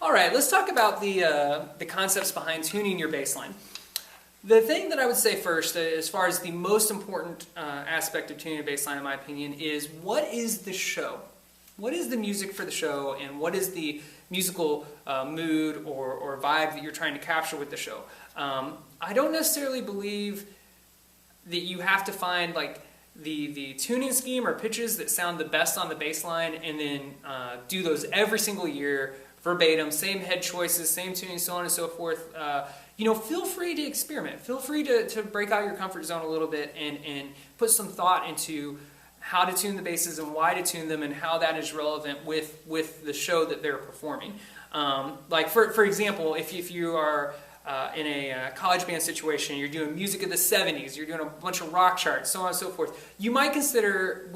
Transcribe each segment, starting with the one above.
All right, let's talk about the concepts behind tuning your bass line. The thing that I would say first, as far as the most important aspect of tuning a bass line, in my opinion, is what is the show? What is the music for the show, and what is the musical mood or vibe that you're trying to capture with the show? I don't necessarily believe that you have to find like the tuning scheme or pitches that sound the best on the bass line and then do those every single year, verbatim, same head choices, same tuning, so on and so forth. Feel free to experiment. Feel free to break out your comfort zone a little bit and put some thought into how to tune the basses and why to tune them and how that is relevant with the show that they're performing. Like for example, if you are in a college band situation, you're doing music of the 70s, you're doing a bunch of rock charts, so on and so forth, you might consider,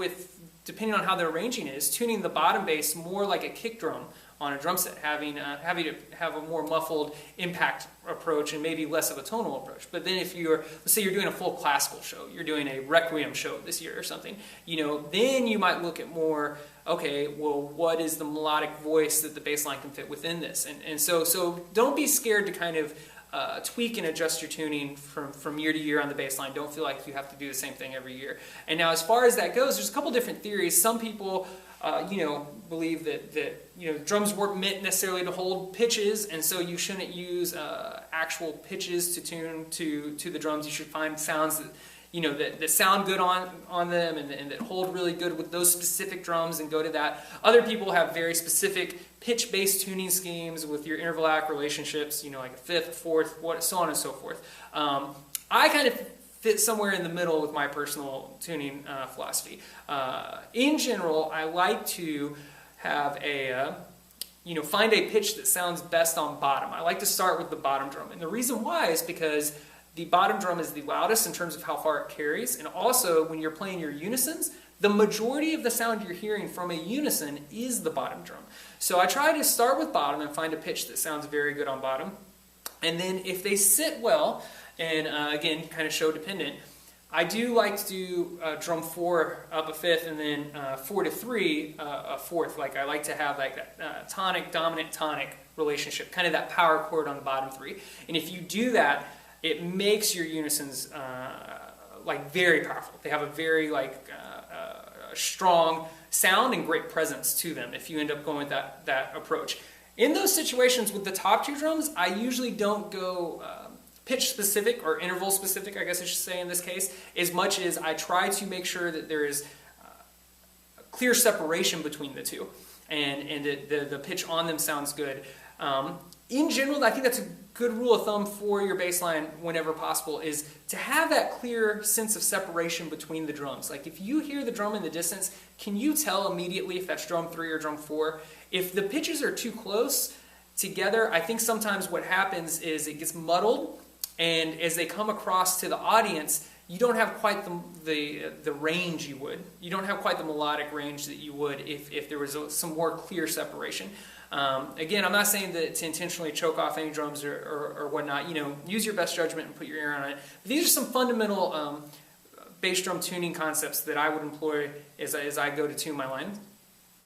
depending on how the arranging is, tuning the bottom bass more like a kick drum on a drum set, having to have a more muffled impact approach and maybe less of a tonal approach. But then if let's say you're doing a full classical show, you're doing a requiem show this year or something, then you might look at more, okay, well, what is the melodic voice that the bass line can fit within this? And so don't be scared to kind of tweak and adjust your tuning from year to year on the bass line. Don't feel like you have to do the same thing every year. And now as far as that goes, there's a couple different theories. Some people believe that drums weren't meant necessarily to hold pitches, and so you shouldn't use actual pitches to tune to the drums. You should find sounds that sound good on them and that hold really good with those specific drums and go to that. Other people have very specific pitch-based tuning schemes with your interval act relationships, like a fifth, fourth, so on and so forth. I kind of fit somewhere in the middle with my personal tuning philosophy. In general, I like to have find a pitch that sounds best on bottom. I like to start with the bottom drum. And the reason why is because the bottom drum is the loudest in terms of how far it carries. And also, when you're playing your unisons, the majority of the sound you're hearing from a unison is the bottom drum. So I try to start with bottom and find a pitch that sounds very good on bottom. And then if they sit well, and again, kind of show dependent, I do like to do drum 4 up a fifth and then 4 to 3 a fourth. Like I like to have like that tonic, dominant, tonic relationship, kind of that power chord on the bottom 3. And if you do that, it makes your unisons very powerful. They have a very strong sound and great presence to them if you end up going with that approach. In those situations with the top 2 drums, I usually don't go pitch specific or interval specific, I guess I should say in this case, as much as I try to make sure that there is a clear separation between the two and the pitch on them sounds good. In general, I think that's a good rule of thumb for your bass line whenever possible, is to have that clear sense of separation between the drums. Like if you hear the drum in the distance, can you tell immediately if that's drum 3 or drum 4? If the pitches are too close together, I think sometimes what happens is it gets muddled, and as they come across to the audience, you don't have quite the range you would. You don't have quite the melodic range that you would if there was some more clear separation. Again, I'm not saying that to intentionally choke off any drums or whatnot. Use your best judgment and put your ear on it. But these are some fundamental bass drum tuning concepts that I would employ as I go to tune my line.